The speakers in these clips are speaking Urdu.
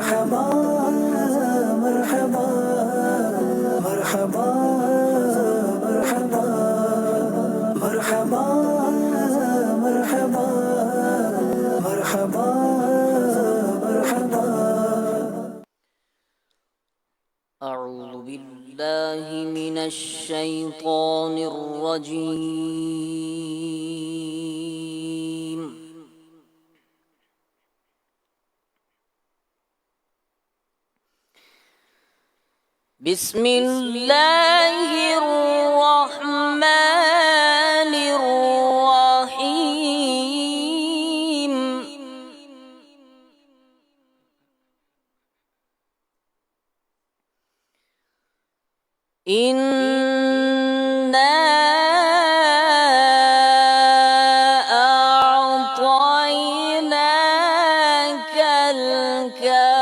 مرحبا مرحبا مرحبا مرحبا مرحبا مرحبا مرحبا مرحبا. أعوذ بالله من الشيطان الرجيم. بسم الله الرحمن الرحيم. إنا أعطيناك الكوثر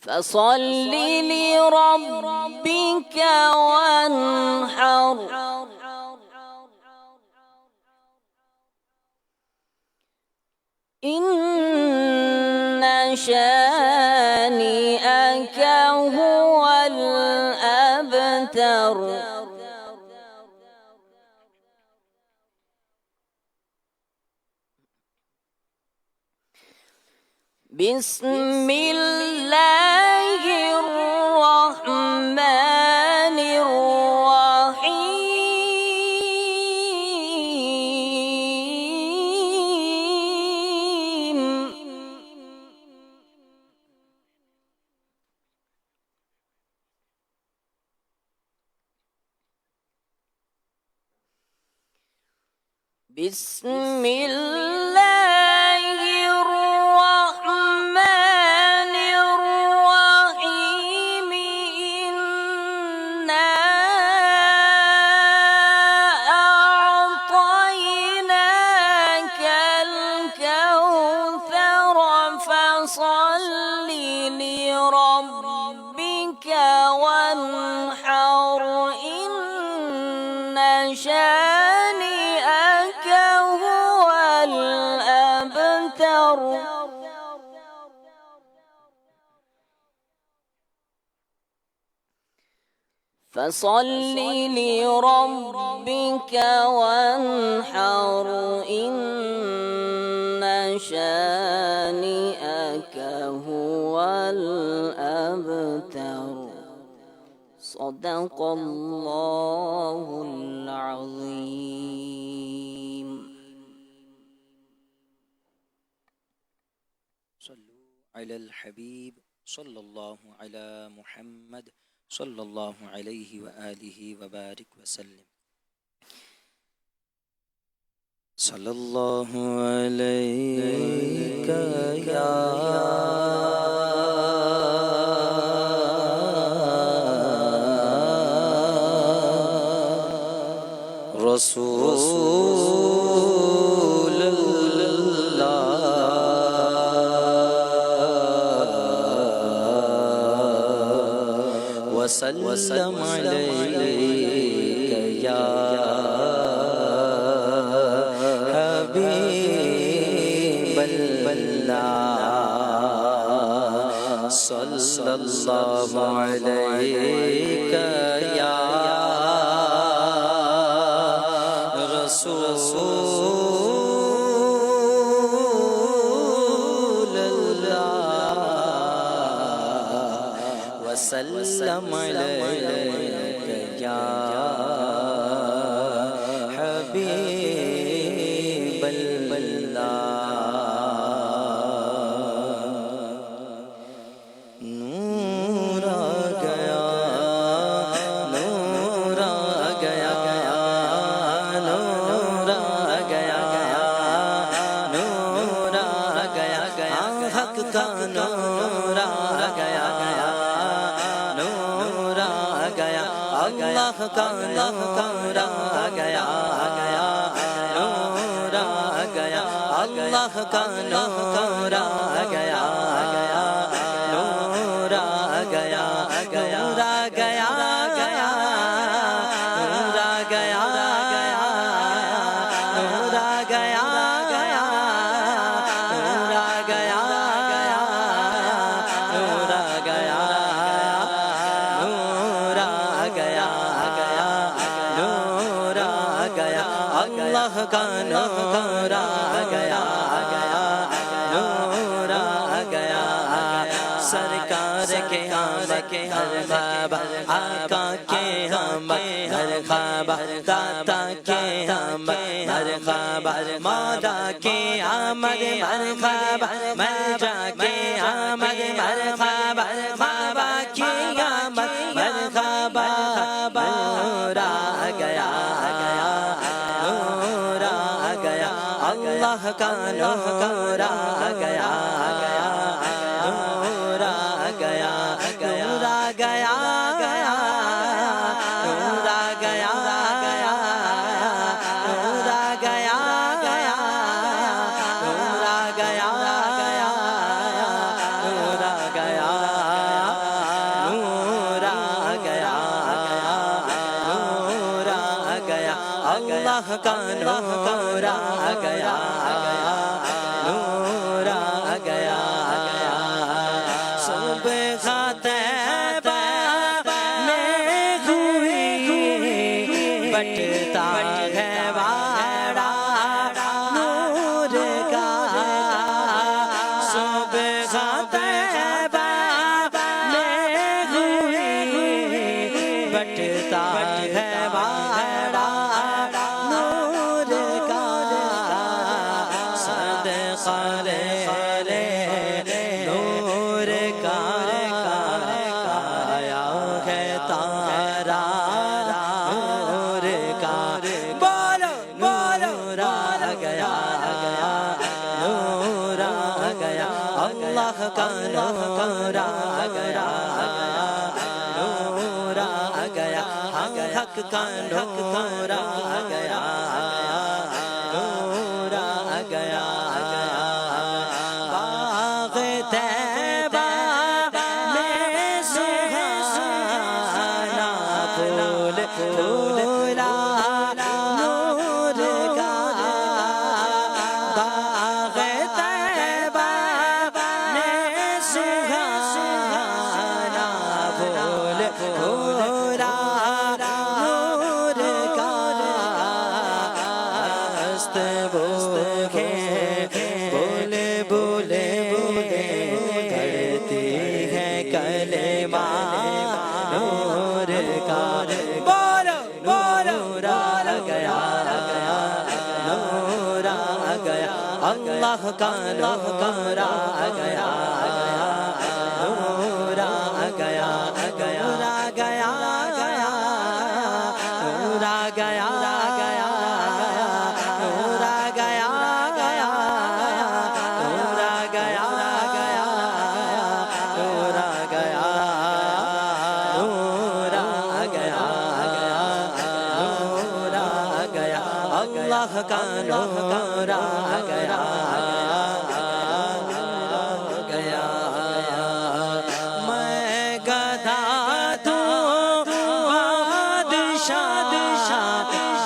فصل لربك وانحر إن شانئك هو الأبتر. بسم الله الرحمن الرحيم. بسم الله الرحمن الرحيم. إنا أعطيناك الكوثر فصل لربك وانحر إن شانئك هو الأبتر. فصل لربك وانحر إن شانئك هو الأبتر. صدق الله العظيم. صلوا على الحبيب صلى الله على محمد صلى الله عليه وآله وبارك وسلم. صلى الله عليك يا رسول الله وسلم عليك يا حبيب الله. صلى الله عليك يا رسول الله وسلم عليك يا حبيب الله. نور آ گیا نور آ گیا نور آ گیا نور آ گیا حق کا نور آ گیا نور آ گیا اللہ کا نور آ گیا نور آ گیا اللہ کا نور آ گیا نور آ گیا نور آ گیا نور آ گیا اللہ کا نور آ گیا نور آ گیا سرکار کے آمد مرحبا آقا کے آمد مرحبا داتا کے آمد مرحبا مولا کے آمد مرحبا مرجع کے آمد مرحبا بابا کی آمد مرحبا نور آ گیا نور آ گیا اللہ کا نور آ گیا نور آ گیا نور آ گیا نور آ گیا نور آ گیا نور آ گیا نور آ گیا نور آ گیا نور آ گیا اللہ کا نور آ گیا نور آ گیا صبح طیبہ میں ہوئی بٹتا ہے واڑا نور کا صبح طیبہ میں ہوئی بٹتا ہے واڑا نور کا صدقہ لے نور کا آیا ہے تارا نور کا بولو نور آ گیا نور آ گیا اللہ کا نور آ گیا نور آ گیا حق کا نور آ گیا نور آ گیا باغ طیبہ میں سبحانہ پھول پھولا نور کا باغ طیبہ میں سبحانہ پھول پھولا نور کا ہست بوکھے بولے بولے کرتی ہے کلمہ نور کا بولو بولو نور آ گیا نور آ گیا اللہ کا نور آ گیا نور آ گیا نور آ گیا نور آ گیا نور آ گیا نور آ گیا نور آ گیا نور آ گیا نور آ گیا اللہ کا نور آ گیا میں گدھا تو بادشاہ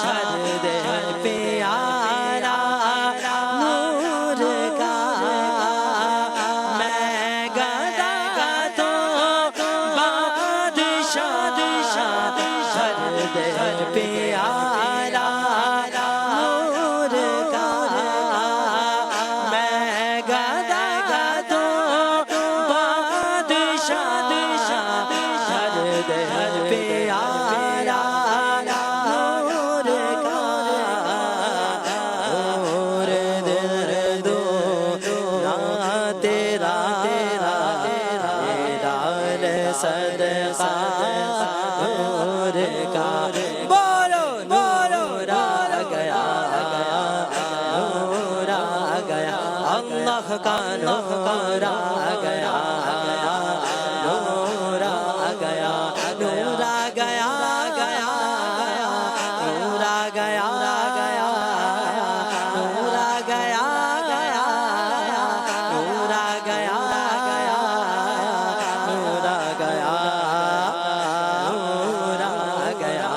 ہر دل پیارا نور کا میں گدھا تو بادشاہ ہر دل پیارا نور کا میں گدھا تو بادشاہ ہر دل پیارا نور کا نور دل دو نا تیرا لال صدقہ نور کا بولو نور آ گیا نور آ گیا اللہ کا نور آ گیا نور آ گیا نور آ گیا نور آ گیا نور آ گیا نور آ گیا نور آ گیا نور آ گیا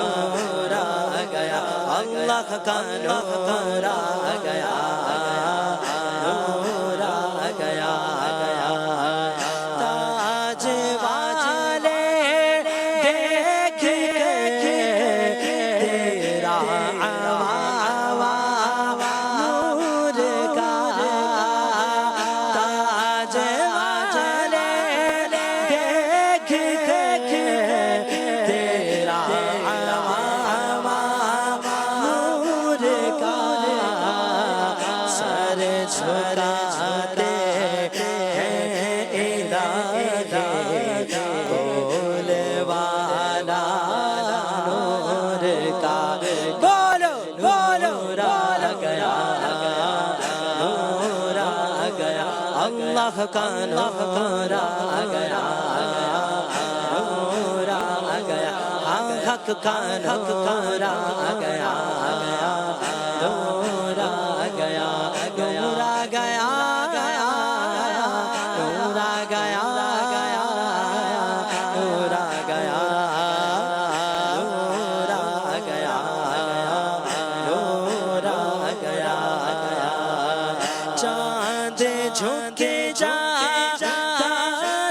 نور آ گیا اللہ کا نور آ گیا نور آ گیا تاج والے دیکھ کے تیرا اللہ کا نور آ گیا نور آ گیا حق کا نور آ گیا نور آ گیا نور آ گیا نور آ گیا نور آ گیا نور آ گیا نور آ گیا چاند جھکے جاتا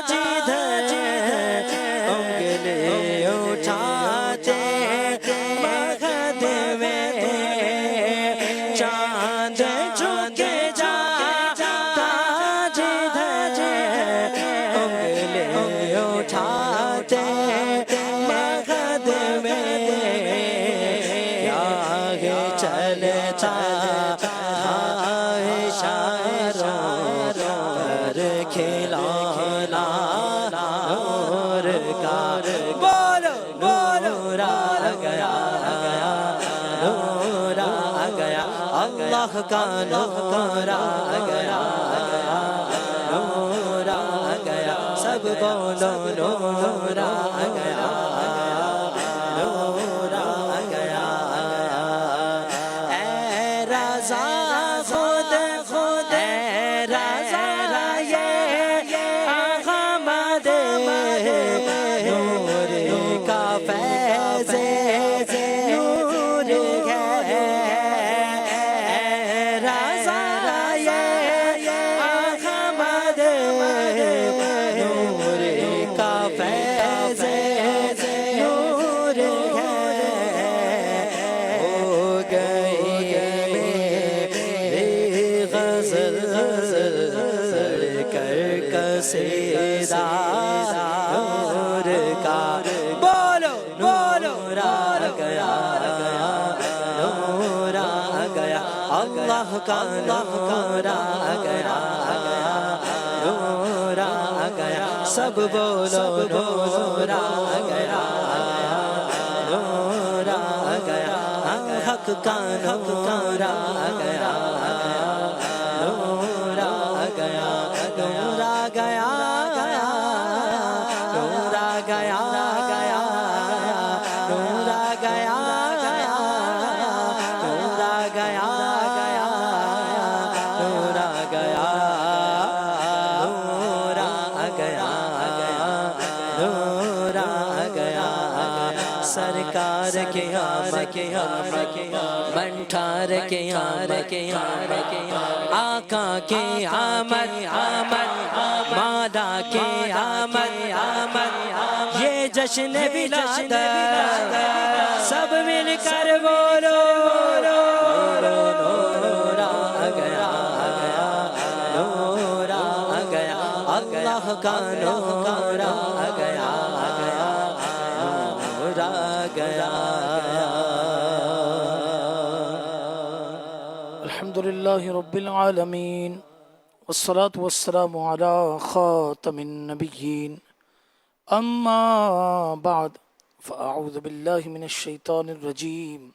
جدھر انگلی اٹھاتے مغد میں چاند جھکے جاتا جدھر انگلی اٹھاتے مغد میں آگے چلتا اشاروں پر کھلانا نور کا بولو نور آ گیا نور آ گیا اللہ کا نور آ گیا نور آ گیا سب بولو نور آ گیا نور آ گیا اے رضا خود خود اے رضا یہ احمد نور کا فیض نور ہے اے رضا یہ احمد نور کا فیض نور ہے ہو گئی میری غزل کر قصیدہ نور کا بولو نور آ گیا نور آ گیا اللہ کا نور آ گیا نور آ گیا سب بولو نور آ گیا نور آ گیا حق کا نور آ گیا نور آ گیا نور آ گیا نور آ گیا نور آ گیا نور آ گیا نور آ گیا نور آ گیا نور آ گیا سرکار کے آمد منٹھار کے آمد آقا کے آمد مالا کے آمد یہ جشن ولادت سب مل کر بولو نور آ گیا نور آ گیا اللہ کا نور آ گیا نور آ گیا الحمدللہ رب العالمین والصلاة والسلام على خاتم النبیین اما بعد فاعوذ باللہ من الشیطان الرجیم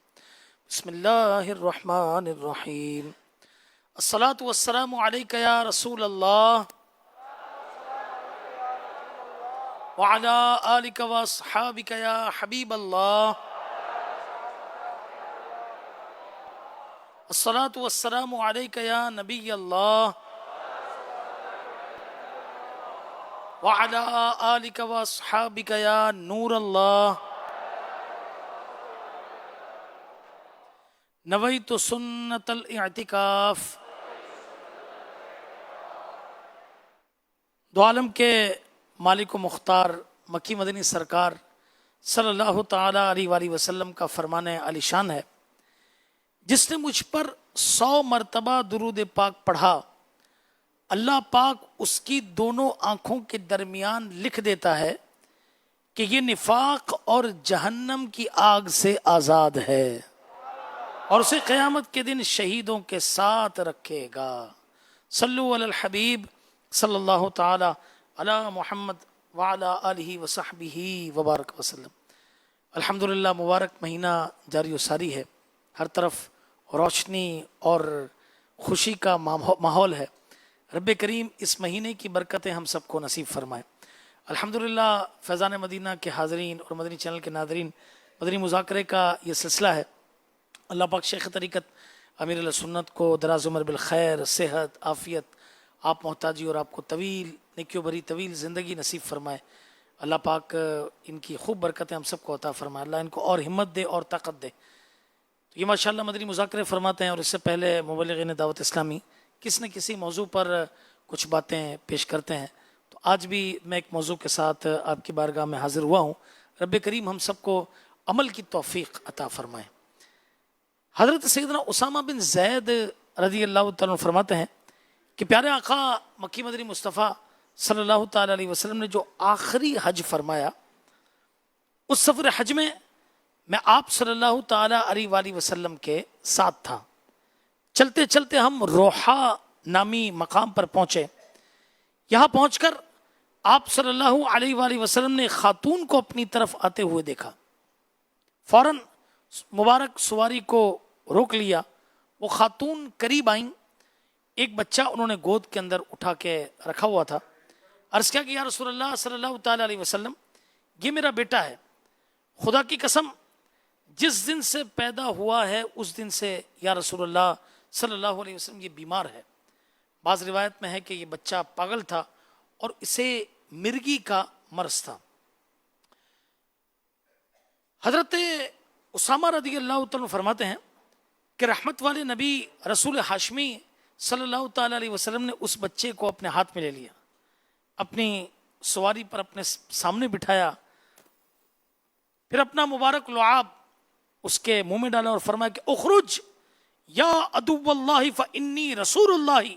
بسم اللہ الرحمن الرحیم الصلاة والسلام علیک یا رسول اللہ وعلى آلک واصحابک یا حبیب اللہ الصلاة والسلام علیک یا نبی اللہ وعلى آلک واصحابک یا نور اللہ نویت سنت الاعتکاف دو عالم کے مالک و مختار مکی مدنی سرکار صلی اللہ تعالی علیہ وآلہ وسلم کا فرمان علی شان ہے جس نے مجھ پر 100 مرتبہ درود پاک پڑھا اللہ پاک اس کی دونوں آنکھوں کے درمیان لکھ دیتا ہے کہ یہ نفاق اور جہنم کی آگ سے آزاد ہے اور اسے قیامت کے دن شہیدوں کے ساتھ رکھے گا. صلو علی الحبیب صلی اللہ تعالی علی محمد وعلی آلہ وصحبہ وبارک وسلم. الحمدللہ مبارک مہینہ جاری و ساری ہے، ہر طرف روشنی اور خوشی کا ماحول ہے. رب کریم اس مہینے کی برکتیں ہم سب کو نصیب فرمائے۔ الحمدللہ فیضان مدینہ کے حاضرین اور مدنی چینل کے ناظرین، مدنی مذاکرے کا یہ سلسلہ ہے۔ اللہ پاک شیخ طریقت امیر علیہ سنت کو دراز عمر بالخیر، صحت، عافیت، آپ محتاجی اور آپ کو طویل نیکیوں بھری طویل زندگی نصیب فرمائے۔ اللہ پاک ان کی خوب برکتیں ہم سب کو عطا فرمائے، اللہ ان کو اور ہمت دے اور طاقت دے۔ تو یہ ماشاءاللہ مدنی مذاکرے فرماتے ہیں، اور اس سے پہلے مبلغین دعوت اسلامی کس نہ کسی موضوع پر کچھ باتیں پیش کرتے ہیں۔ تو آج بھی میں ایک موضوع کے ساتھ آپ کی بارگاہ میں حاضر ہوا ہوں۔ رب کریم ہم سب کو عمل کی توفیق عطا فرمائے۔ حضرت سیدنا اسامہ بن زید رضی اللہ تعالیٰ عنہ فرماتے ہیں کہ پیارے آقا مکی مدنی مصطفیٰ صلی اللہ تعالیٰ علیہ وسلم نے جو آخری حج فرمایا، اس سفر حج میں آپ صلی اللہ تعالیٰ علیہ وآلہ وسلم کے ساتھ تھا۔ چلتے چلتے ہم روحا نامی مقام پر پہنچے۔ یہاں پہنچ کر آپ صلی اللہ علیہ وآلہ وسلم نے خاتون کو اپنی طرف آتے ہوئے دیکھا، فوراً مبارک سواری کو روک لیا۔ وہ خاتون قریب آئیں، ایک بچہ انہوں نے گود کے اندر اٹھا کے رکھا ہوا تھا۔ عرض کیا کہ یا رسول اللہ صلی اللہ تعالیٰ علیہ وسلم، یہ میرا بیٹا ہے، خدا کی قسم جس دن سے پیدا ہوا ہے اس دن سے یا رسول اللہ صلی اللہ علیہ وسلم یہ بیمار ہے۔ بعض روایت میں ہے کہ یہ بچہ پاگل تھا اور اسے مرگی کا مرض تھا۔ حضرت اسامہ رضی اللہ تعالیٰ فرماتے ہیں کہ رحمت والے نبی رسول ہاشمی صلی اللہ تعالیٰ علیہ وسلم نے اس بچے کو اپنے ہاتھ میں لے لیا، اپنی سواری پر اپنے سامنے بٹھایا، پھر اپنا مبارک لعاب اس کے منہ میں ڈالا اور فرمایا کہ اخرج یا عدو اللہ فانی رسول اللہ،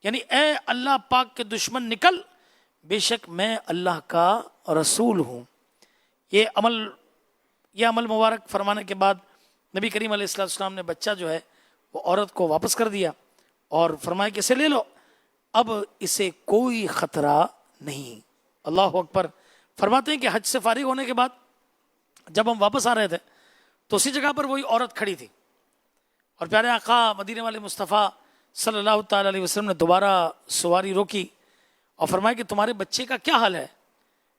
یعنی اے اللہ پاک کے دشمن نکل، بے شک میں اللہ کا رسول ہوں۔ یہ عمل مبارک فرمانے کے بعد نبی کریم علیہ السلام نے بچہ جو ہے وہ عورت کو واپس کر دیا اور فرمایا کہ اسے لے لو، اب اسے کوئی خطرہ نہیں۔ اللہ اکبر۔ فرماتے ہیں کہ حج سے فارغ ہونے کے بعد جب ہم واپس آ رہے تھے تو اسی جگہ پر وہی عورت کھڑی تھی، اور پیارے آقا مدینے والے مصطفیٰ صلی اللہ تعالیٰ علیہ وسلم نے دوبارہ سواری روکی اور فرمایا کہ تمہارے بچے کا کیا حال ہے؟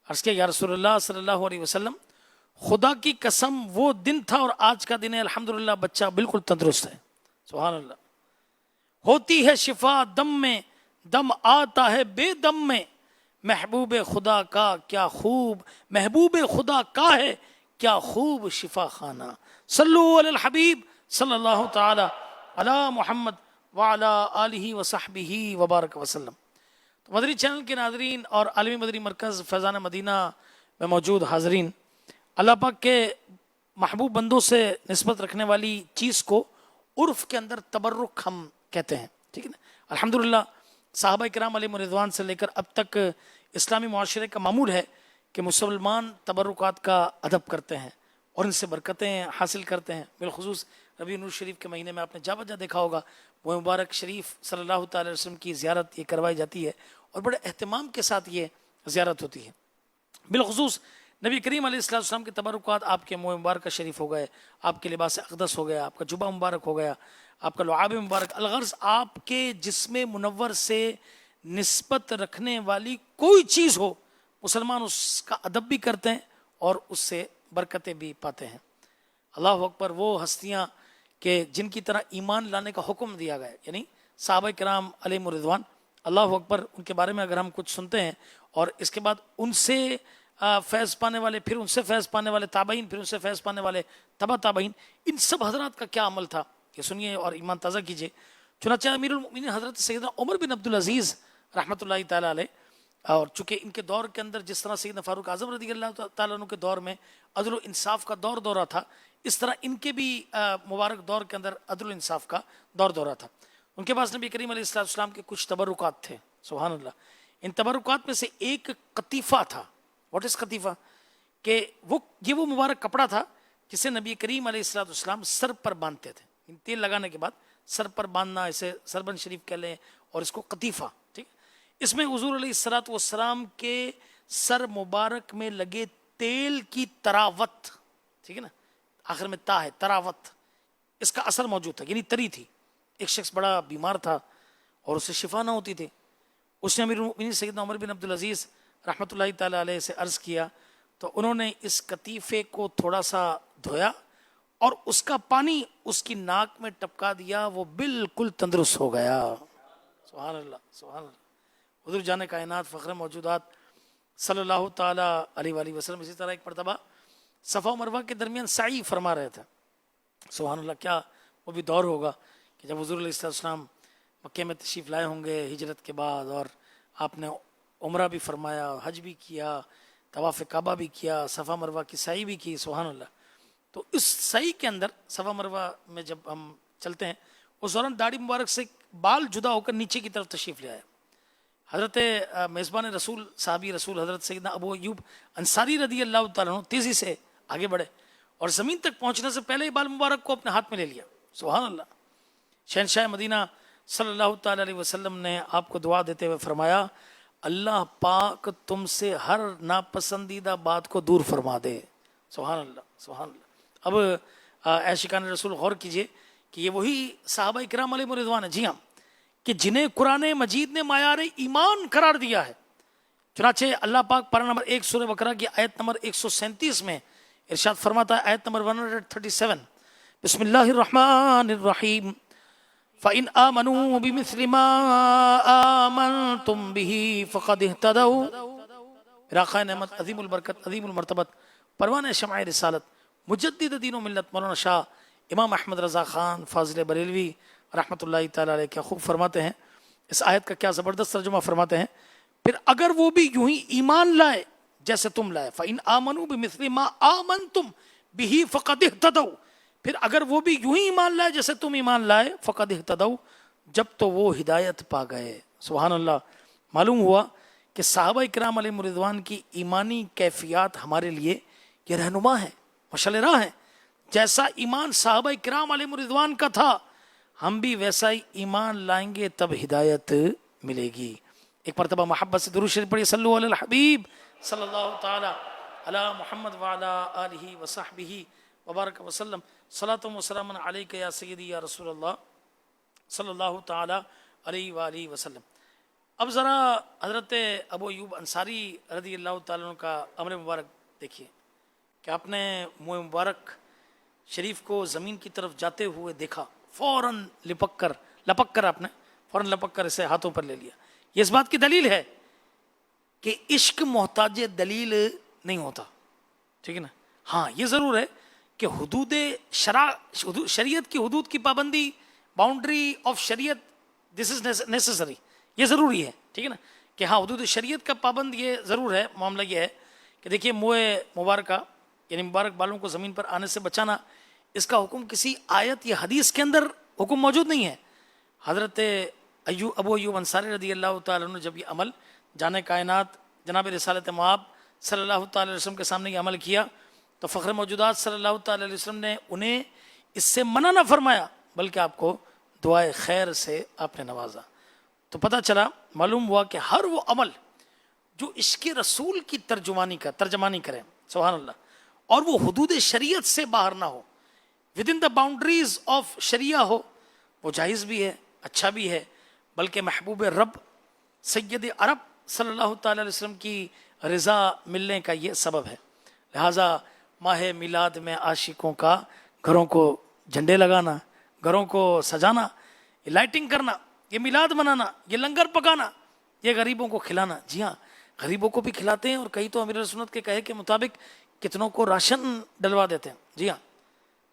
عرض کیا یا رسول اللہ صلی اللہ علیہ وسلم، خدا کی قسم وہ دن تھا اور آج کا دن ہے، الحمدللہ بچہ بالکل تندرست ہے۔ سبحان اللہ۔ ہوتی ہے شفا دم میں، دم آتا ہے بے دم میں، محبوب خدا کا کیا خوب، محبوب خدا کا ہے کیا خوب شفا خانہ، صلو علی الحبیب صلی اللہ تعالی علی محمد وعلی آلہ وصحبہ وبارک وسلم۔ تو مدنی چینل کے ناظرین اور عالمی مدنی مرکز فیضان مدینہ میں موجود حاضرین، اللہ پاک کے محبوب بندوں سے نسبت رکھنے والی چیز کو عرف کے اندر تبرک ہم کہتے ہیں، ٹھیک ہے نا۔ الحمدللہ صحابہ کرام علیہ رضوان سے لے کر اب تک اسلامی معاشرے کا معمول ہے کہ مسلمان تبرکات کا ادب کرتے ہیں اور ان سے برکتیں حاصل کرتے ہیں۔ بالخصوص ربیع النور شریف کے مہینے میں آپ نے جا بجا دیکھا ہوگا، وہ مبارک شریف صلی اللہ تعالی علیہ وسلم کی زیارت یہ کروائی جاتی ہے اور بڑے اہتمام کے ساتھ یہ زیارت ہوتی ہے۔ بالخصوص نبی کریم علیہ السلام کے تبرکات آپ کے منہ مبارک شریف ہو گئے، آپ کے لباس اقدس ہو گیا، آپ کا جبہ مبارک ہو گیا، آپ کا لعاب مبارک، الغرض آپ کے جسم منور سے نسبت رکھنے والی کوئی چیز ہو، مسلمان اس کا ادب بھی کرتے ہیں اور اس سے برکتیں بھی پاتے ہیں۔ اللہ اکبر۔ وہ ہستیاں کہ جن کی طرح ایمان لانے کا حکم دیا گیا، یعنی صحابہ کرام علیہ رضوان، اللہ اکبر، ان کے بارے میں اگر ہم کچھ سنتے ہیں اور اس کے بعد ان سے فیض پانے والے، پھر ان سے فیض پانے والے تابعین، پھر ان سے فیض پانے والے تبع تابعین، ان سب حضرات کا کیا عمل تھا یہ سنیے اور ایمان تازہ کیجیے۔ چنانچہ امیر المؤمنین حضرت سیدنا عمر بن عبدالعزیز رحمۃ اللہ تعالیٰ علیہ، اور چونکہ ان کے دور کے اندر جس طرح سیدنا فاروق اعظم رضی اللہ تعالیٰ عنہ کے دور میں عدل و انصاف کا دورہ تھا، اس طرح ان کے بھی مبارک دور کے اندر عدل و انصاف کا دورہ تھا۔ ان کے پاس نبی کریم علیہ السلام کے کچھ تبرکات تھے، سبحان اللہ۔ ان تبرکات میں سے ایک قطیفہ تھا۔ واٹ از قطیفہ؟ کہ یہ وہ مبارک کپڑا تھا جسے نبی کریم علیہ السلام سر پر باندھتے تھے، تیل لگانے کے بعد سر پر باندھنا، اسے سربند شریف کہہ لیں، اور اس کو قطیفہ، ٹھیک۔ اس میں حضور علیہ السلام کے سر مبارک میں لگے تیل کی تراوت، ٹھیک ہے نا، آخر میں تا ہے، تراوت، اس کا اثر موجود تھا، یعنی تری تھی۔ ایک شخص بڑا بیمار تھا اور اسے شفا نہ ہوتی تھی. اس نے امیر المؤمنین سیدنا عمر بن عبدالعزیز رحمۃ اللہ تعالیٰ علیہ سے عرض کیا تو انہوں نے اس قطیفے کو تھوڑا سا دھویا اور اس کا پانی اس کی ناک میں ٹپکا دیا, وہ بالکل تندرست ہو گیا. سبحان اللہ سبحان اللہ. حضور جان کائنات فخر موجودات صلی اللہ تعالیٰ علیہ وآلہ وسلم اسی طرح ایک مرتبہ صفا و مروہ کے درمیان سعی فرما رہے تھے. سبحان اللہ, کیا وہ بھی دور ہوگا کہ جب حضور علیہ السلام مکہ میں تشریف لائے ہوں گے ہجرت کے بعد, اور آپ نے عمرہ بھی فرمایا, حج بھی کیا, طواف کعبہ بھی کیا, صفا مروہ کی سعی بھی کی. سبحان اللہ. تو اس سعی کے اندر صفا مروہ میں جب ہم چلتے ہیں اس دوران داڑھی مبارک سے بال جدا ہو کر نیچے کی طرف تشریف لے آئے. حضرت میزبان رسول صحابی رسول حضرت سیدنا ابو ایوب انصاری رضی اللہ تعالیٰ عنہ تیزی سے آگے بڑھے اور زمین تک پہنچنے سے پہلے ہی بال مبارک کو اپنے ہاتھ میں لے لیا. سبحان اللہ. شہنشاہ مدینہ صلی اللہ تعالیٰ علیہ وسلم نے آپ کو دعا دیتے ہوئے فرمایا, اللہ پاک تم سے ہر ناپسندیدہ بات کو دور فرما دے. سبحان اللہ سبحان اللہ. اب عاشقان رسول غور کیجئے کہ یہ وہی صحابہ کرام علیہ رضوان ہیں, جی ہاں, کہ جنہیں قرآن مجید نے معیار ایمان قرار دیا ہے. چنانچہ اللہ پاک پارہ نمبر 1 سورہ بقرہ کی آیت نمبر 137 میں ارشاد فرماتا ہے, آیت نمبر 137, بسم اللہ الرحمن الرحیم, فَإِنْ آمَنُوا بِمِثْلِ مَا آمَنْتُمْ بِهِ فَقَدْ اهْتَدَوْا. میرا آقا نعمت عظیم البرکت عظیم المرتبت پروان شمع رسالت مجدد دین و ملت مولانا شاہ امام احمد رضا خان فاضل بریلوی رحمۃ اللہ تعالیٰ علیہ کیا خوب فرماتے ہیں, اس آیت کا کیا زبردست ترجمہ فرماتے ہیں, پھر اگر وہ بھی یوں ہی ایمان لائے جیسے تم لائے, فَإِنْ آمَنُوا بِمِثْلِ مَا آمَنْتُمْ بِهِ فَقَدْ اهْتَدَوْا, پھر اگر وہ بھی یوں ہی ایمان لائے جیسے تم ایمان لائے, فَقَدْ اهْتَدَوْا, جب تو وہ ہدایت پا گئے. سبحان اللہ. معلوم ہوا کہ صحابہ کرام علیہ رضوان کی ایمانی کیفیات ہمارے لیے یہ رہنما ہے, مشعل راہ ہے. جیسا ایمان صحابہ کرام علیہ رضوان کا تھا ہم بھی ویسا ہی ایمان لائیں گے تب ہدایت ملے گی. ایک مرتبہ محبت سے درود شریف پڑھیے, صلو علی الحبیب صلی اللہ تعالی علی محمد وعلی آلہ وصحبہ وبارک وسلم. صلاۃ و سلام علیک یا سیدی یا رسول اللہ صلی اللہ تعالی علیہ وآلہ وسلم. اب ذرا حضرت ابو ایوب انصاری رضی اللہ تعالیٰ عنہ کا امر مبارک دیکھیے کہ آپ نے منہ مبارک شریف کو زمین کی طرف جاتے ہوئے دیکھا, فوراً لپک کر آپ نے فوراً لپک کر اسے ہاتھوں پر لے لیا. یہ اس بات کی دلیل ہے کہ عشق محتاج دلیل نہیں ہوتا, ٹھیک ہے نا. ہاں یہ ضرور ہے کہ حدود شریعت کی حدود کی پابندی, باؤنڈری آف شریعت, دس از نیسسری, یہ ضروری ہے, ٹھیک ہے نا, کہ ہاں حدود شریعت کا پابند یہ ضرور ہے. معاملہ یہ ہے کہ دیکھیے منہ مبارکہ یعنی مبارک بالوں کو زمین پر آنے سے بچانا, اس کا حکم کسی آیت یا حدیث کے اندر حکم موجود نہیں ہے. حضرت ابو ایوب انصاری رضی اللہ تعالیٰ عنہ جب یہ عمل جانے کائنات جناب رسالت مآب صلی اللہ تعالی علیہ وسلم کے سامنے یہ عمل کیا تو فخر موجودات صلی اللہ تعالی علیہ وسلم نے انہیں اس سے منع نہ فرمایا بلکہ آپ کو دعائے خیر سے آپ نے نوازا. تو پتہ چلا, معلوم ہوا کہ ہر وہ عمل جو عشق رسول کی ترجمانی کرے, سبحان اللہ, اور وہ حدود شریعت سے باہر نہ ہو, with in the boundaries of شریعہ ہو, وہ جائز بھی ہے, اچھا بھی ہے, بلکہ محبوب رب سید عرب صلی اللہ تعالی علیہ وسلم کی رضا ملنے کا یہ سبب ہے. لہٰذا ماہ میلاد میں عاشقوں کا گھروں کو جھنڈے لگانا, گھروں کو سجانا, یہ لائٹنگ کرنا, یہ میلاد منانا, یہ لنگر پکانا, یہ غریبوں کو کھلانا. جی ہاں, غریبوں کو بھی کھلاتے ہیں اور کئی تو امیر سنت کے کہے کے مطابق کتنوں کو راشن ڈلوا دیتے ہیں. جی ہاں,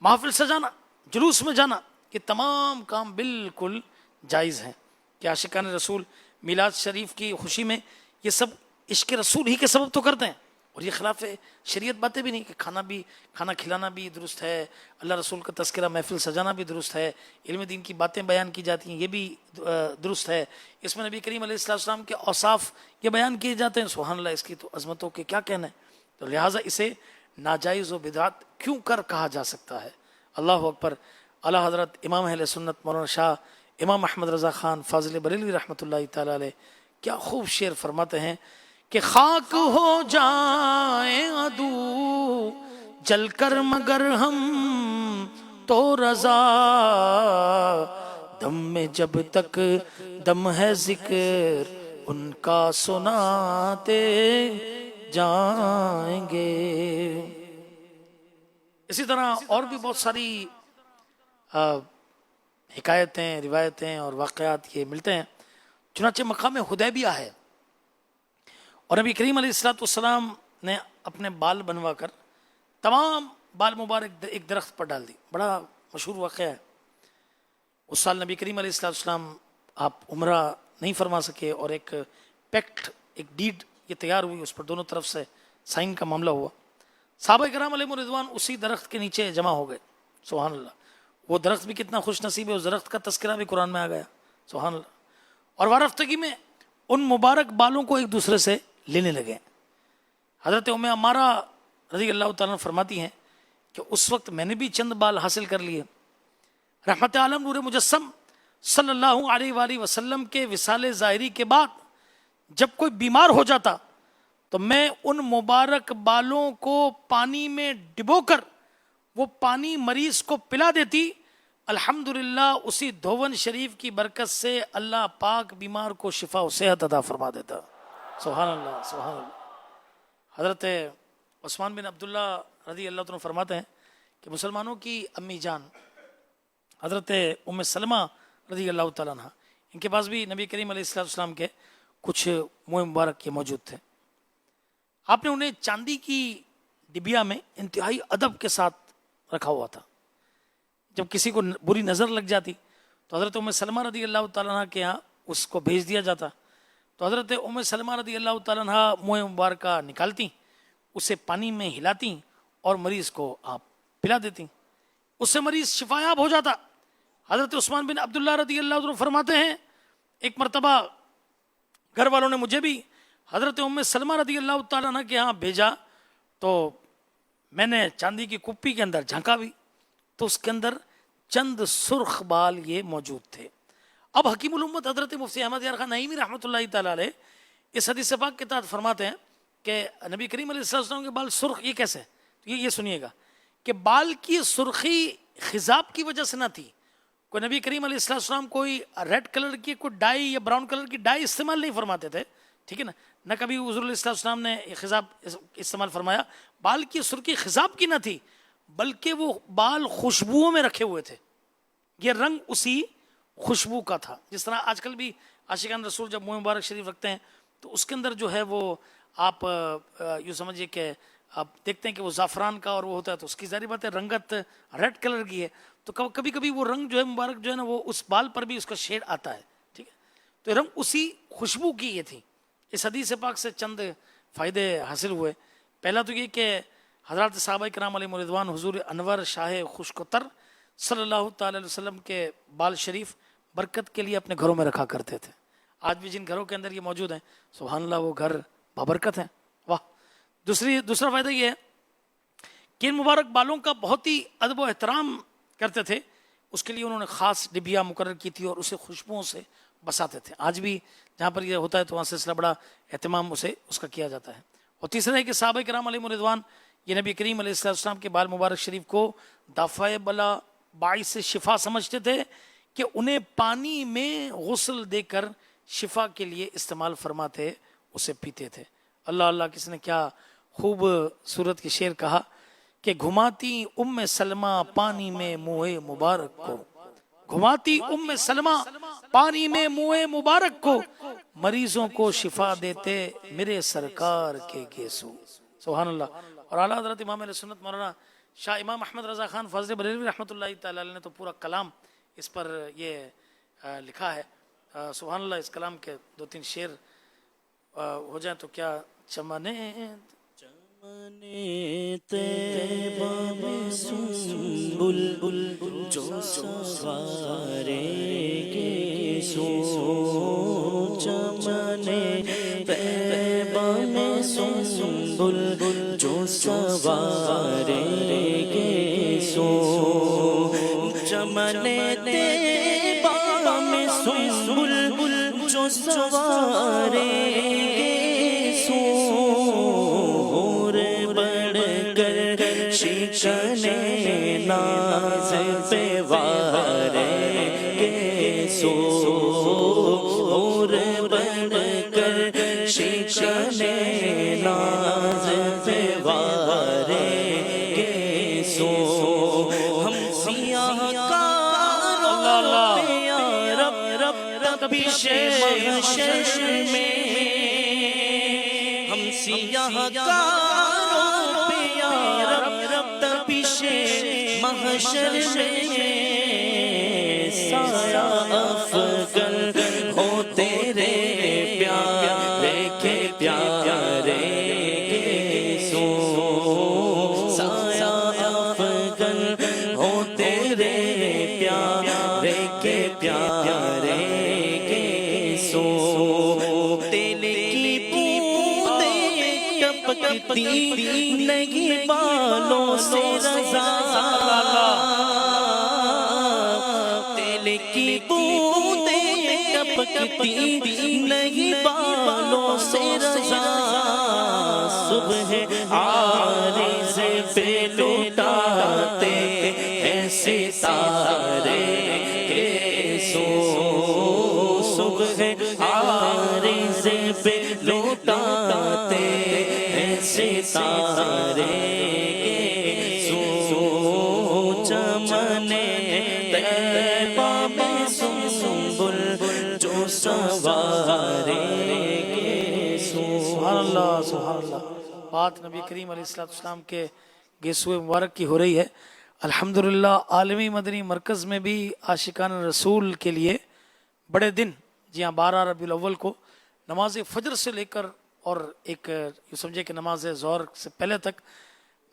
محفل سجانا, جلوس میں جانا, یہ تمام کام بالکل جائز ہیں کہ عاشقان رسول میلاد شریف کی خوشی میں یہ سب عشق رسول ہی کے سبب تو کرتے ہیں, اور یہ خلاف شریعت باتیں بھی نہیں کہ کھانا کھلانا بھی درست ہے, اللہ رسول کا تذکرہ محفل سجانا بھی درست ہے, علم دین کی باتیں بیان کی جاتی ہیں یہ بھی درست ہے, اس میں نبی کریم علیہ السلام کے اوصاف یہ بیان کیے جاتے ہیں. سبحان اللہ, اس کی تو عظمتوں کے کیا کہنا ہے. تو لہٰذا اسے ناجائز و بدعت کیوں کر کہا جا سکتا ہے. اللہ اکبر. اعلیٰ حضرت امام اہل سنت مولانا شاہ امام احمد رضا خان فاضل بریلوی رحمۃ اللہ تعالیٰ علیہ کیا خوب شعر فرماتے ہیں کہ خاک ہو جائیں عدو جل کر مگر ہم تو رضا, دم میں جب تک دم ہے ذکر ان کا سناتے جائیں گے۔ اسی طرح اور بھی بہت ساری حکایتیں، روایتیں اور واقعات یہ ملتے ہیں۔ چنانچہ مقام حدیبیہ ہے اور نبی کریم علیہ السلام نے اپنے بال بنوا کر تمام بال مبارک ایک درخت پر ڈال دی۔ بڑا مشہور واقعہ ہے۔ اس سال نبی کریم علیہ السلام آپ عمرہ نہیں فرما سکے اور ایک پیکٹ، ایک ڈیڈ یہ تیار ہوئی، اس پر دونوں طرف سے سائن کا معاملہ ہوا۔ صحابہ کرام علیہ رضوان اسی درخت کے نیچے جمع ہو گئے۔ سبحان اللہ، وہ درخت بھی کتنا خوش نصیب ہے، اس درخت کا تذکرہ بھی قرآن میں آ گیا۔ سبحان اللہ۔ اور وارفتگی میں ان مبارک بالوں کو ایک دوسرے سے لینے لگے۔ حضرت ام عمارہ رضی اللہ تعالیٰ فرماتی ہیں کہ اس وقت میں نے بھی چند بال حاصل کر لیے۔ رحمت عالم نور مجسم صلی اللہ علیہ وآلہ وسلم کے وصال ظاہری کے بعد جب کوئی بیمار ہو جاتا تو میں ان مبارک بالوں کو پانی میں ڈبو کر وہ پانی مریض کو پلا دیتی۔ الحمدللہ اسی دھون شریف کی برکت سے اللہ پاک بیمار کو شفا و صحت عطا فرما دیتا۔ سبحان اللہ، سبحان اللہ۔ حضرت عثمان بن عبداللہ رضی اللہ عنہ فرماتے ہیں کہ مسلمانوں کی امی جان حضرت ام سلمہ رضی اللہ تعالیٰ عنہ، ان کے پاس بھی نبی کریم علیہ السلام کے کچھ منہ مبارک کے موجود تھے۔ آپ نے انہیں چاندی کی ڈبیا میں انتہائی ادب کے ساتھ رکھا ہوا تھا۔ جب کسی کو بری نظر لگ جاتی تو حضرت ام سلمہ رضی اللہ تعالیٰ عنہ کے یہاں اس کو بھیج دیا جاتا، تو حضرت ام سلمہ رضی اللہ تعالیٰ عنہ منہ مبارکہ نکالتی، اسے پانی میں ہلاتی اور مریض کو آپ پلا دیتی، اس سے مریض شفایاب ہو جاتا۔ حضرت عثمان بن عبداللہ رضی اللہ عنہ فرماتے ہیں ایک مرتبہ گھر والوں نے مجھے بھی حضرت ام سلمہ رضی اللہ تعالیٰ عنہ کے ہاں بھیجا، تو میں نے چاندی کی کپی کے اندر جھانکا بھی تو اس کے اندر چند سرخ بال یہ موجود تھے۔ اب حکیم الامت حضرت مفتی احمد یار خان نعیمی رحمۃ اللہ تعالیٰ علیہ اس حدیث پاک کے تحت فرماتے ہیں کہ نبی کریم علیہ السلام کے بال سرخ یہ کیسے؟ یہ سنیے گا کہ بال کی سرخی خضاب کی وجہ سے نہ تھی۔ کوئی نبی کریم علیہ السلام کوئی ریڈ کلر کی کوئی ڈائی یا براؤن کلر کی ڈائی استعمال نہیں فرماتے تھے، ٹھیک ہے نا، نہ کبھی حضور علیہ السلام نے خضاب استعمال فرمایا۔ بال کی سرخی خضاب کی نہ تھی بلکہ وہ بال خوشبوؤں میں رکھے ہوئے تھے، یہ رنگ اسی خوشبو کا تھا۔ جس طرح آج کل بھی عاشقان رسول جب منہ مبارک شریف رکھتے ہیں تو اس کے اندر جو ہے وہ آپ یوں سمجھیے کہ آپ دیکھتے ہیں کہ وہ زعفران کا اور وہ ہوتا ہے تو اس کی ظاہری بات ہے رنگت ریڈ کلر کی ہے، تو کبھی کبھی وہ رنگ جو ہے مبارک جو ہے نا وہ اس بال پر بھی اس کا شیڈ آتا ہے، ٹھیک ہے، تو یہ رنگ اسی خوشبو کی یہ تھی۔ اس حدیث پاک سے چند فائدے حاصل ہوئے۔ پہلا تو یہ کہ حضرات صحابہ کرام علیہ رضوان حضور انور شاہ خشک و تر صلی اللہ تعالی علیہ وسلم کے بال شریف برکت کے لیے اپنے گھروں میں رکھا کرتے تھے۔ آج بھی جن گھروں کے اندر یہ موجود ہیں سبحان اللہ وہ گھر بابرکت ہیں، واہ۔ دوسرا فائدہ یہ ہے کہ ان مبارک بالوں کا بہت ہی ادب و احترام کرتے تھے، اس کے لیے انہوں نے خاص ڈبیا مقرر کی تھی اور اسے خوشبوؤں سے بساتے تھے۔ آج بھی جہاں پر یہ ہوتا ہے تو وہاں سلسلہ بڑا اہتمام اس کا کیا جاتا ہے۔ اور تیسرا ہے کہ صحابہ کرام علیہ رضوان یہ نبی کریم علیہ السلام کے بال مبارک شریف کو دافع بلا باعث شفا سمجھتے تھے کہ انہیں پانی میں غسل دے کر شفا کے لیے استعمال فرماتے، اسے پیتے تھے۔ اللہ اللہ، کس نے کیا خوب صورت کے شعر کہا کہ گھماتی ام سلمہ پانی میں منہ مبارک کو، گھماتی ام سلمہ پانی میں منہ مبارک کو، مریضوں کو شفا دیتے میرے سرکار کے گیسو۔ سبحان اللہ۔ اور اعلیٰ حضرت امام علیہ سنت مولانا شاہ امام احمد رضا خان فاضل بریلوی رحمۃ اللہ تعالی علیہ نے تو پورا کلام اس پر یہ لکھا ہے۔ سبحان اللہ، اس کلام کے 2-3 شعر ہو جائیں تو کیا چمنے طیبہ میں سنبل جو سوارے گے سو، چمنے طیبہ میں سنبل جو سوارے گے سو، چمنے طیبہ میں سنبل جو سوارے گے سو، شکنے ناز پہ وارے گے تپش محشر میں ہم سیاہ کاروں پہ یا رب تپش محشر میں سایہ افغن ہو تیرے پیارے کے پیارے کے سو سایہ افغن ہو تیرے پیارے کے پیارے کے سو تیل کی بوندیں ٹپکتی نہیں بالوں سے رضا تیل کی بوندیں ٹپکتی نہیں بالوں سے رضا صبح عارض پہ لوٹاتے ہیں ستارے کے سو صبح عارض پہ لوٹاتے ہیں ستارے کے سو چمن طیبہ میں سنبل جو سوارے کے سو سبحان اللہ سبحان اللہ. بات نبی کریم علیہ السلام کے گیسوئے مبارک کی ہو رہی ہے. الحمدللہ عالمی مدنی مرکز میں بھی عاشقان رسول کے لیے بڑے دن، جی ہاں 12 ربیع الاول کو نماز فجر سے لے کر اور ایک یہ سمجھے کہ نماز ظہر سے پہلے تک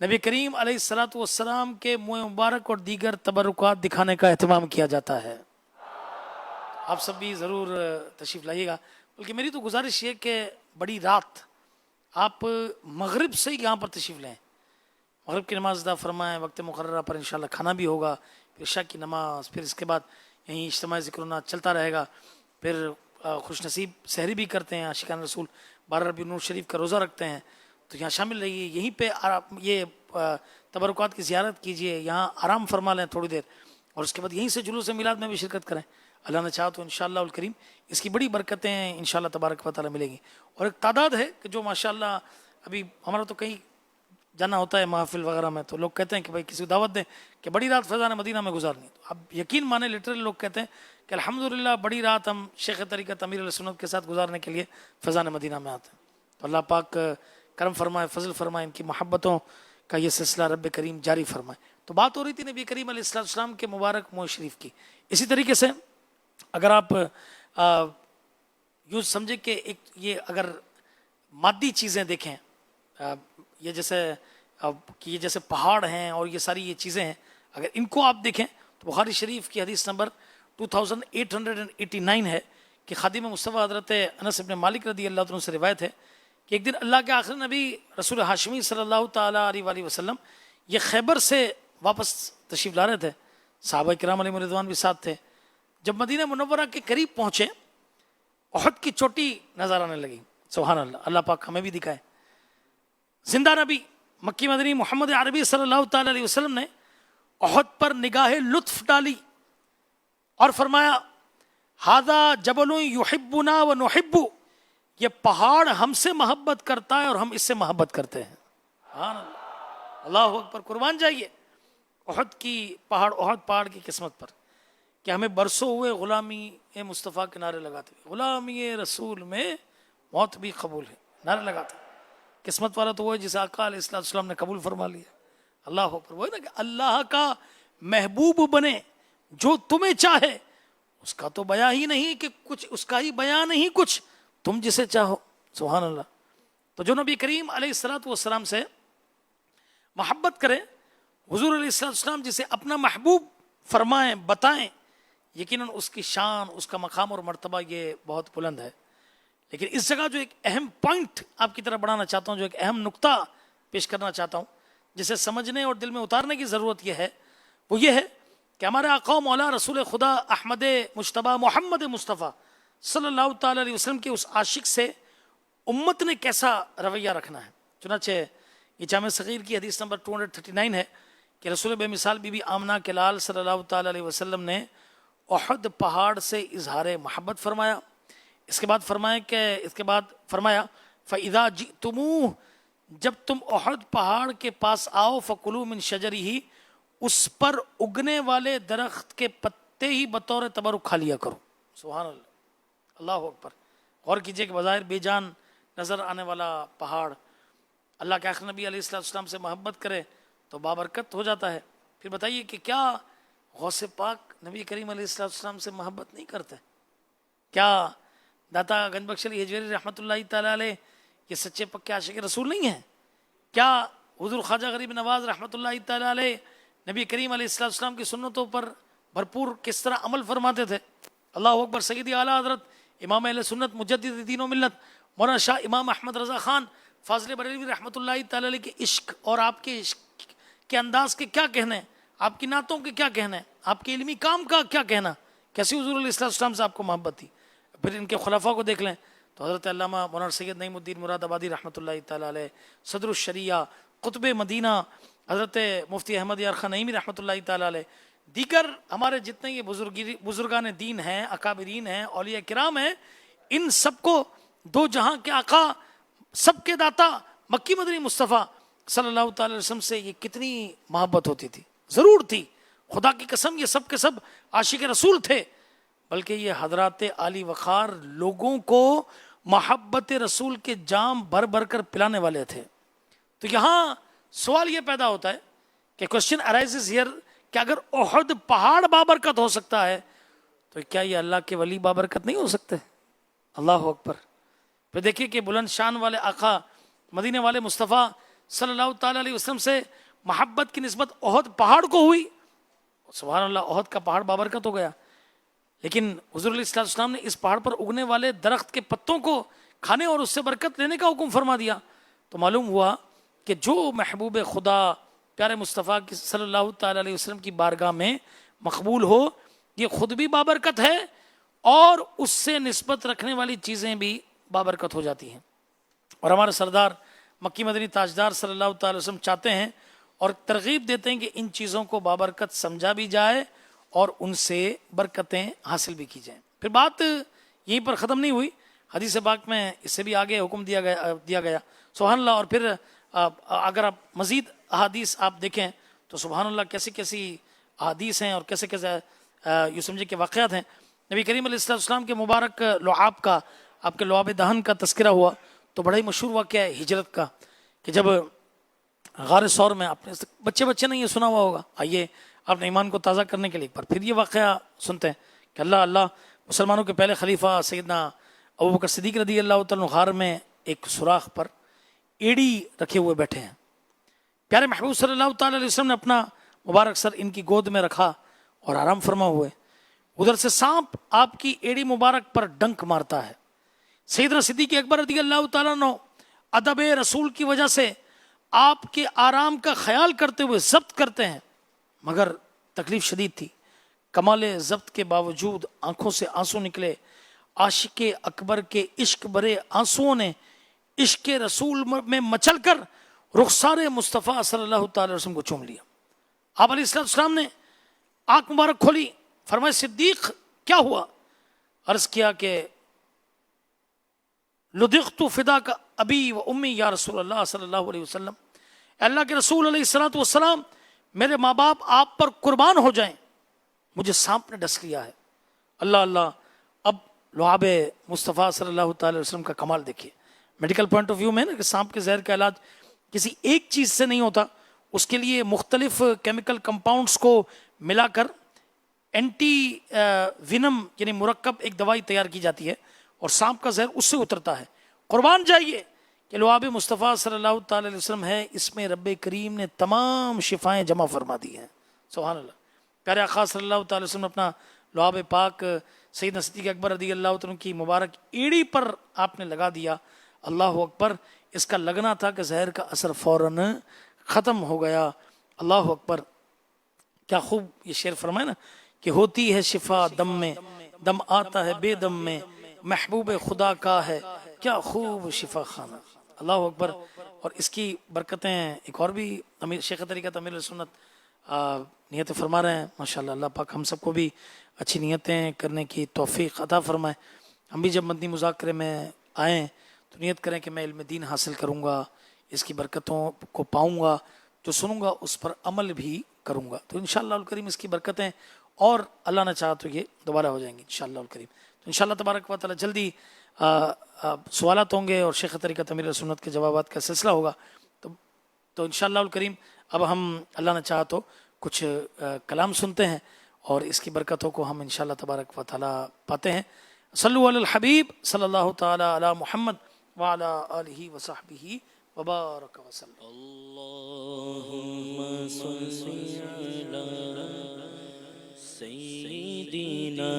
نبی کریم علیہ السلام کے منہ مبارک اور دیگر تبرکات دکھانے کا اہتمام کیا جاتا ہے. آپ سب بھی ضرور تشریف لائیے گا. بلکہ میری تو گزارش یہ کہ بڑی رات آپ مغرب سے ہی یہاں پر تشریف لیں، مغرب کی نماز ادا فرمائیں، وقت مقررہ پر انشاءاللہ کھانا بھی ہوگا، پھر عشاء کی نماز، پھر اس کے بعد یہیں اجتماعی ذکر و نعت چلتا رہے گا. پھر خوش نصیب سحری بھی کرتے ہیں، عاشقان رسول 12 ربیع النور شریف کا روزہ رکھتے ہیں، تو یہاں شامل رہیے. یہیں پہ یہ تبرکات کی زیارت کیجئے، یہاں آرام فرما لیں تھوڑی دیر، اور اس کے بعد یہیں سے جلوس میلاد میں بھی شرکت کریں. اللہ نے چاہا تو انشاءاللہ الکریم اس کی بڑی برکتیں انشاءاللہ تبارک و تعالی ملیں گی. اور ایک تعداد ہے کہ جو ماشاءاللہ ابھی ہمارا تو کہیں جانا ہوتا ہے محافل وغیرہ میں، تو لوگ کہتے ہیں کہ بھائی کسی کو دعوت دیں کہ بڑی رات فیضان مدینہ میں گزارنی. تو اب یقین مانے لٹرلی لوگ کہتے ہیں کہ الحمدللہ بڑی رات ہم شیخ طریقت امیر علیہ سنت کے ساتھ گزارنے کے لیے فیضان مدینہ میں آتے ہیں. تو اللہ پاک کرم فرمائے، فضل فرمائے، ان کی محبتوں کا یہ سلسلہ رب کریم جاری فرمائے. تو بات ہو رہی تھی نبی کریم علیہ السلام کے مبارک منہ شریف کی. اسی طریقے سے اگر آپ یوں سمجھے کہ ایک یہ اگر مادی چیزیں دیکھیں، یہ جیسے پہاڑ ہیں اور یہ ساری یہ چیزیں ہیں، اگر ان کو آپ دیکھیں تو بخاری شریف کی حدیث نمبر 2889 ہے کہ خادم مصطفیٰ حضرت انس بن مالک رضی اللہ عنہ سے روایت ہے کہ ایک دن اللہ کے آخری نبی رسول ہاشمی صلی اللہ تعالیٰ علیہ وآلہ وسلم یہ خیبر سے واپس تشریف لا رہے تھے، صحابہ کرام علیہ رضوان بھی ساتھ تھے. جب مدینہ منورہ کے قریب پہنچے، احد کی چوٹی نظر آنے لگی. سبحان اللہ، اللہ پاک ہمیں بھی دکھائے. زندہ نبی مکی مدنی محمد عربی صلی اللہ تعالی علیہ وسلم نے احد پر نگاہ لطف ڈالی اور فرمایا ھذا جبل یحبنا ونحب، یہ پہاڑ ہم سے محبت کرتا ہے اور ہم اس سے محبت کرتے ہیں. سبحان اللہ، اللہ اکبر. قربان جائیے احد کی احد پہاڑ کی قسمت پر کہ ہمیں برسوں ہوئے غلامی مصطفیٰ کے نعرے لگاتے ہوئے، غلامی رسول میں موت بھی قبول ہے نعرے لگاتے. قسمت والا تو وہ ہے جسے آقا علیہ السلام نے قبول فرما لیا. اللہ اکبر. وہ ہے نا کہ اللہ کا محبوب بنے جو تمہیں چاہے، اس کا تو بیان ہی نہیں کہ کچھ، اس کا ہی بیان نہیں کچھ، تم جسے چاہو. سبحان اللہ. تو جو نبی کریم علیہ السلام سے محبت کرے، حضور علیہ السلام جسے اپنا محبوب فرمائیں بتائیں، یقیناً اس کی شان، اس کا مقام اور مرتبہ یہ بہت بلند ہے. لیکن اس جگہ جو ایک اہم پوائنٹ آپ کی طرف بڑھانا چاہتا ہوں، جو ایک اہم نقطہ پیش کرنا چاہتا ہوں جسے سمجھنے اور دل میں اتارنے کی ضرورت یہ ہے، وہ یہ ہے کہ ہمارے آقا و مولا رسول خدا احمد مجتبیٰ محمد مصطفیٰ صلی اللہ تعالی علیہ وسلم کے اس عاشق سے امت نے کیسا رویہ رکھنا ہے. چنانچہ یہ جامع صغیر کی حدیث نمبر 239 ہے کہ رسول بے مثال بی بی آمنہ کے لال صلی اللہ تعالی علیہ وسلم نے احد پہاڑ سے اظہار محبت فرمایا. اس کے بعد فرمایا فَإِذَا جِئْتُمُوهُ، جب تم احد پہاڑ کے پاس آؤ، فَكُلُوا مِن شَجَرِهِ، اس پر اگنے والے درخت کے پتے ہی بطور تبرک کھا لیا کرو. سبحان اللہ. اللہ اکبر. غور کیجئے کہ بظاہر بے جان نظر آنے والا پہاڑ اللہ کے آخر نبی علیہ السلام سے محبت کرے تو بابرکت ہو جاتا ہے. پھر بتائیے کہ کیا غوث پاک نبی کریم علیہ السلام سے محبت نہیں کرتے؟ کیا داتا گنج بخش علی حجویری رحمۃ اللہ تعالیٰ علیہ یہ سچے پکے عاشق رسول نہیں ہیں؟ کیا حضور خواجہ غریب نواز رحمۃ اللہ تعالیٰ علیہ نبی کریم علیہ السلام کی سنتوں پر بھرپور کس طرح عمل فرماتے تھے؟ اللہ اکبر. سیدی اعلیٰ حضرت امام اہل سنت مجدد دین و ملت مولانا شاہ امام احمد رضا خان فاضل بریلوی رحمۃ اللہ تعالیٰ علیہ کے عشق اور آپ کے عشق کے انداز کے کیا کہنے، آپ کی نعتوں کے کیا کہنے، آپ کے علمی کام کا کیا کہنا، کیسی حضور علیہ السلام سے آپ کو محبت تھی. پھر ان کے خلفاء کو دیکھ لیں تو حضرت علامہ مولانا سید نعیم الدین مراد آبادی رحمۃ اللہ تعالیٰ علیہ، صدر الشریعہ قطب مدینہ حضرت مفتی احمد یار خان نعیمی رحمۃ اللہ تعالیٰ علیہ، دیگر ہمارے جتنے یہ بزرگان دین ہیں، اکابرین ہیں، اولیاء کرام ہیں، ان سب کو دو جہاں کے آقا سب کے داتا مکی مدنی مصطفیٰ صلی اللہ تعالی وسلم سے یہ کتنی محبت ہوتی تھی. ضرور تھی، خدا کی قسم یہ سب کے سب عاشق رسول تھے، بلکہ یہ حضرات عالی وقار لوگوں کو محبت رسول کے جام بھر بھر کر پلانے والے تھے. تو یہاں سوال یہ پیدا ہوتا ہے کہ کوشچن ارائزز ہیئر کہ اگر احد پہاڑ بابرکت ہو سکتا ہے تو کیا یہ اللہ کے ولی بابرکت نہیں ہو سکتے؟ اللہ اکبر. پھر دیکھیے کہ بلند شان والے آقا مدینے والے مصطفیٰ صلی اللہ تعالیٰ علیہ وسلم سے محبت کی نسبت احد پہاڑ کو ہوئی. سبحان اللہ، احد کا پہاڑ بابرکت ہو گیا، لیکن حضور علیہ السلام نے اس پہاڑ پر اگنے والے درخت کے پتوں کو کھانے اور اس سے برکت لینے کا حکم فرما دیا. تو معلوم ہوا کہ جو محبوب خدا پیارے مصطفیٰ کی صلی اللہ تعالیٰ علیہ وسلم کی بارگاہ میں مقبول ہو، یہ خود بھی بابرکت ہے اور اس سے نسبت رکھنے والی چیزیں بھی بابرکت ہو جاتی ہیں. اور ہمارے سردار مکی مدنی تاجدار صلی اللہ تعالی وسلم چاہتے ہیں اور ترغیب دیتے ہیں کہ ان چیزوں کو بابرکت سمجھا بھی جائے اور ان سے برکتیں حاصل بھی کی جائیں. پھر بات یہیں پر ختم نہیں ہوئی، حدیث پاک میں اس سے بھی آگے حکم دیا گیا سبحان اللہ. اور پھر اگر آپ مزید احادیث آپ دیکھیں تو سبحان اللہ کیسی کیسی احادیث ہیں اور کیسے کیسے یوں سمجھے کہ واقعات ہیں. نبی کریم علیہ السلام کے مبارک لعاب کا، آپ کے لعاب دہن کا تذکرہ ہوا تو بڑا ہی مشہور واقعہ ہے ہجرت کا، کہ جب غار ثور میں آپ نے بچے نے یہ سنا ہوا ہوگا. آئیے اپنے ایمان کو تازہ کرنے کے لیے ایک بار پھر یہ واقعہ سنتے ہیں کہ اللہ مسلمانوں کے پہلے خلیفہ سیدنا ابوبکر صدیق رضی اللہ تعالیٰ غار میں ایک سوراخ پر ایڑی رکھے ہوئے بیٹھے ہیں. پیارے محبوب صلی اللہ تعالیٰ علیہ وسلم نے اپنا مبارک سر ان کی گود میں رکھا اور آرام فرما ہوئے. ادھر سے سانپ آپ کی ایڑی مبارک پر ڈنک مارتا ہے. سیدنا صدیق اکبر رضی اللہ تعالیٰ عنہ ادب رسول کی وجہ سے آپ کے آرام کا خیال کرتے ہوئے ضبط کرتے ہیں، مگر تکلیف شدید تھی. کمال ضبط کے باوجود آنکھوں سے آنسو نکلے. عاشق اکبر کے عشق برے آنسوؤں نے عشق رسول میں مچل کر رخسار مصطفیٰ صلی اللہ تعالی وسلم کو چوم لیا. آپ علیہ السلام نے آنکھ مبارک کھولی، فرمایا صدیق کیا ہوا؟ عرض کیا کہ لدغت فداک ابی و امی یا رسول اللہ صلی اللہ علیہ وسلم، اللہ کے رسول علیہ الصلوۃ والسلام میرے ماں باپ آپ پر قربان ہو جائیں، مجھے سانپ نے ڈس لیا ہے. اللہ اللہ. اب لعاب مصطفیٰ صلی اللہ تعالی وسلم کا کمال دیکھیے. میڈیکل پوائنٹ آف ویو میں نا کہ سانپ کے زہر کا علاج کسی ایک چیز سے نہیں ہوتا، اس کے لیے مختلف کیمیکل کمپاؤنڈز کو ملا کر اینٹی وینم یعنی مرکب ایک دوائی تیار کی جاتی ہے اور سانپ کا زہر اس سے اترتا ہے. قربان جائیے کہ لعاب مصطفیٰ صلی اللہ تعالی علیہ وسلم ہے، اس میں رب کریم نے تمام شفائیں جمع فرما دی ہیں. سبحان اللہ. پیارے آقا صلی اللہ تعالی وسلم نے اپنا لعاب پاک سیدنا صدیق اکبر رضی اللہ تعالیٰ کی مبارک ایڑی پر آپ نے لگا دیا. اللہ اکبر. اس کا لگنا تھا کہ زہر کا اثر فوراً ختم ہو گیا. اللہ اکبر. کیا خوب یہ شعر فرمائے نا کہ ہوتی ہے شفا دم میں، دم آتا ہے بے دم میں، محبوب خدا کا ہے کیا خوب شفا خانہ. اللہ اکبر. اور اس کی برکتیں ایک اور بھی امیر شیخ طریقت امیر سنت نیتیں فرما رہے ہیں. ماشاءاللہ اللہ پاک ہم سب کو بھی اچھی نیتیں کرنے کی توفیق عطا فرمائے. ہم بھی جب مدنی مذاکرے میں آئیں تو نیت کریں کہ میں علم دین حاصل کروں گا، اس کی برکتوں کو پاؤں گا، جو سنوں گا اس پر عمل بھی کروں گا. تو انشاءاللہ الکریم اس کی برکتیں اور اللہ نے چاہا تو یہ دوبارہ ہو جائیں گی انشاءاللہ الکریم. تو انشاءاللہ تبارک و تعالی جلدی سوالات ہوں گے اور شیخ طریقت امیر سنت کے جوابات کا سلسلہ ہوگا. تو انشاءاللہ الکریم اب ہم اللہ نے چاہا تو کچھ کلام سنتے ہیں اور اس کی برکتوں کو ہم انشاءاللہ تبارک و تعالی پاتے ہیں. صلو علی الحبیب صلی اللہ تعالی علی محمد وعلی آلہ وصحبہ وبارک وسلم. اللهم صل على سيدنا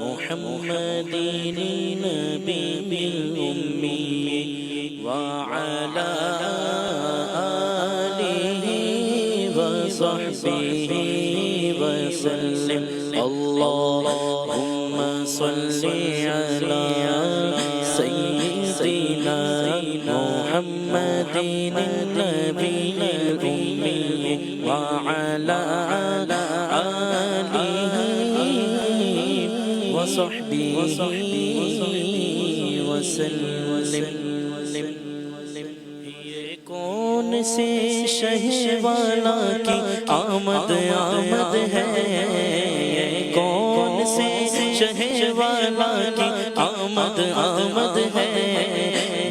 محمد النبي الأمي وعلى آله وصحبه وسلم. اللهم صل على سيدنا محمد النبي الأمي وعلى آله وصحبه وسلم. یہ کون سے شہوالا کی آمد آمد ہے، یہ کون سے شہوالا کی آمد آمد ہے،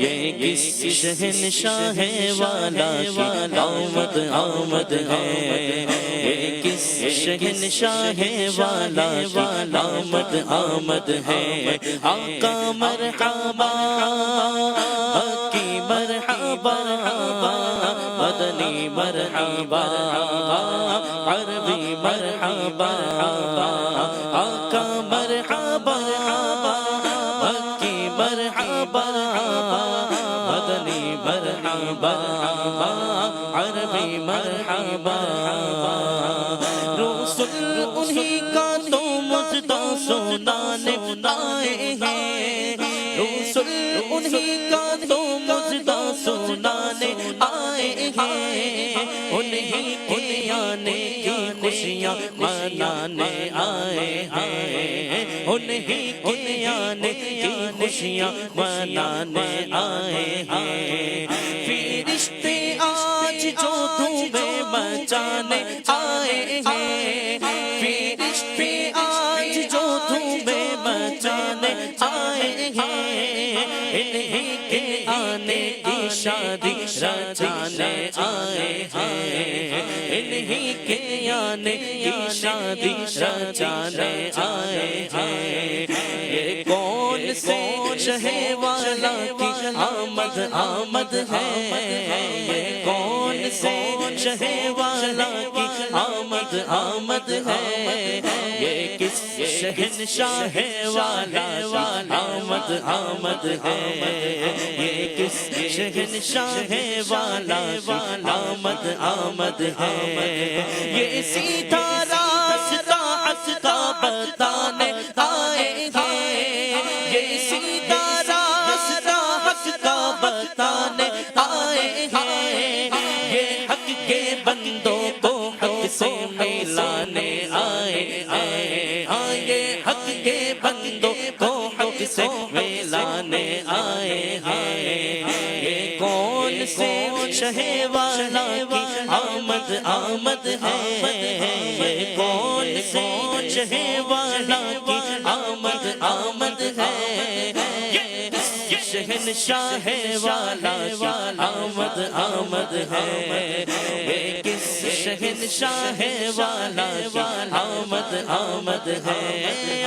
یہ کس شہنشاہ والا کی آمد آمد ہے، یہ کس شہنشاہ والا کی آمد آمد ہے. آقا مرحبا، کی مرحبا، مدنی مرحبا، عربی مرحبا. آقا مرحبا، کی مرحبا، مدنی مرحبا، عربی مرحبا. رسول انہی کا تو مجدہ سنانے آئے ہیں، رسول انہی کا تو مجدہ سنانے آئے ہیں، انہی کے آنے کی خوشیاں منانے آئے ہیں، انہی کے آنے کی خوشیاں منانے آئے ہیں. فرشتے آج جو دھومیں مچانے آئے ہیں، فرشتے آج جو دھومیں مچانے آئے ہیں، انہی کے آنے کی شادی رچانے آئے ہیں، انہی کے آنے کی شادی رچانے آئے ہیں. یہ کون سے شہ والا کی آمد آمد ہے، یہ کون سے شہ والا کی آمد آمد ہے، یہ کس شہنشاہ والا کی آمد آمد ہے، یہ کس شہنشاہ والا کی آمد آمد ہے. یہ سیدھا راستہ حق کا بتانے آئے ہیں، یہ سیدھا راستہ حق کا بتانے آئے ہیں، یہ حق کے بندوں کو حق سے ملانے آئے ہیں، یہ حق کے بندوں کو حق سے ملانے آئے ہیں. یہ کون سے شہ والا کی آمد آمد ہے، یہ کون سے شہ والا کی آمد آمد ہے، یہ شہنشاہ والا کی آمد آمد ہے، یہ کس شہنشاہ والا کی آمد آمد ہے.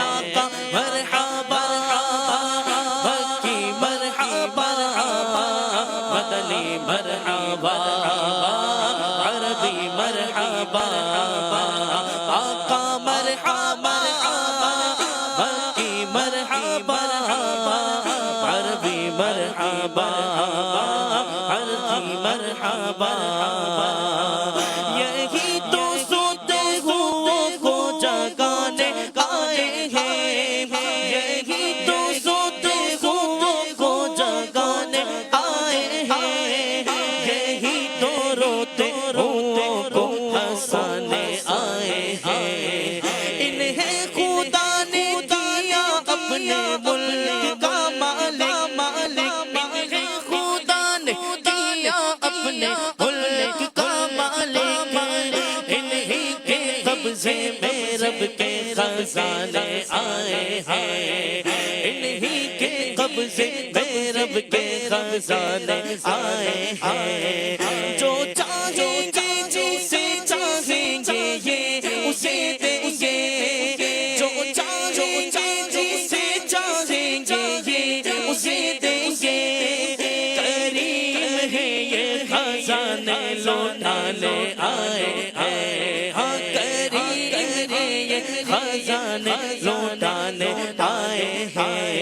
آقا مرحبا، کی مرحبا، مدنی مرحبا، عربی مرحبا. آقا مرحبا، کی مرحبا، عربی مرحبا، عربی مرحبا. یہی تو سوتے ہوئے کو جگانے آئے ہیں، یہی تو سوتے ہوئے کو جگانے آئے ہیں، یہی تو روتے ہوئے کو ہنسانے آئے ہیں. انہیں خدا نے دیا اپنے ملک کا مالک، انہیں خدا نے دیا اپنے ملک قبضے میں رب کے خزانے آئے ہیں، انہی کے قبضے میں رب کے خزانے آئے ہیں، جو چاہیں گے جسے چاہیں گے یہ اسے دیں گے، جو چاہیں گے جسے چاہیں گے یہ اسے دیں گے، کریم ہے یہ خزانے لوٹانے آئے ہیں، ہاں کریم ہے یہ خزانے لوٹانے آئے ہیں،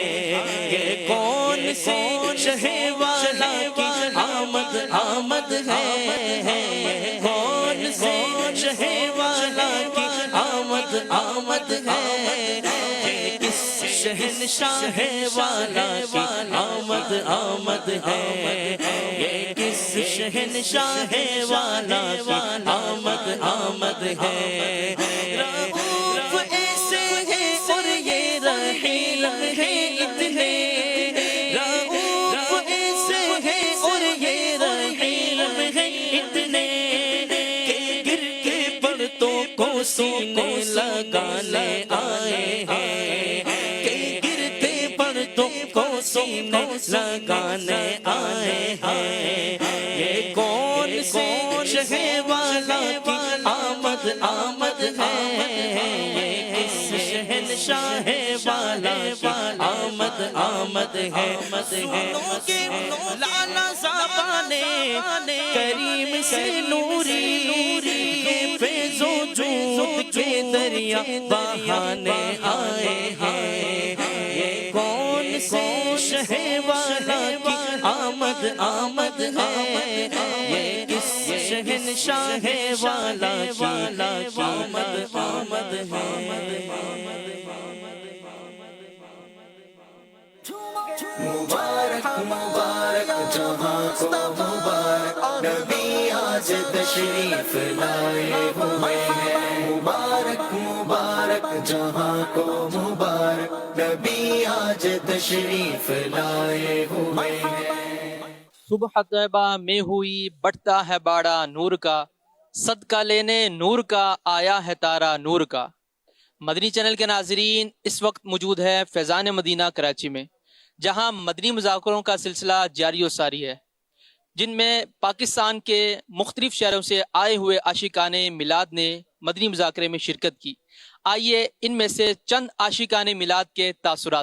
یہ کون سے شہ والا کی آمد آمد ہے، کون سے شہ والا کی آمد آمد ہے، یہ کس شہنشاہ والا کی آمد آمد ہے، یہ کس شہنشاہ والا کی آمد آمد ہے، رؤوف ایسے ہے اور یہ رحیم ہے اتنے، رؤوف ایسے ہے اور یہ رحیم ہے اتنے، کہ گر کے پرتوں کو سینے لگانے آئے ہیں، کہ گرتے پرتوں کو سینے لگانے آئے ہیں، یہ کون سے شہ والا کی آمد آمد ہے، یہ کس شہنشاہ والا کی آمد آمد ہے، سنو کہ لالا زبانے کریم سے نوری، یہ فیض و جود کے دریا بہانے آئے ہیں، یہ کون سے شہ والا کی آمد آمد ہے، یہ کس شہنشاہ والا کی آمد آمد ہے۔ مبارک مبارک جہاں کو مبارک، نبی آج تشریف لائے ہوئے ہیں، مبارک مبارک جہاں کو مبارک، نبی آج تشریف لائے ہوئے ہیں۔ صبح طیبہ میں ہوئی بٹتا ہے باڑا نور کا، صدقہ لینے نور کا آیا ہے تارا نور کا۔ مدنی چینل کے ناظرین، اس وقت موجود ہے فیضان مدینہ کراچی میں، جہاں مدنی مذاکروں کا سلسلہ جاری و ساری ہے، جن میں پاکستان کے مختلف شہروں سے آئے ہوئے عاشقان میلاد نے مدنی مذاکرے میں شرکت کی۔ آئیے ان میں سے چند عاشقان میلاد کے تاثرات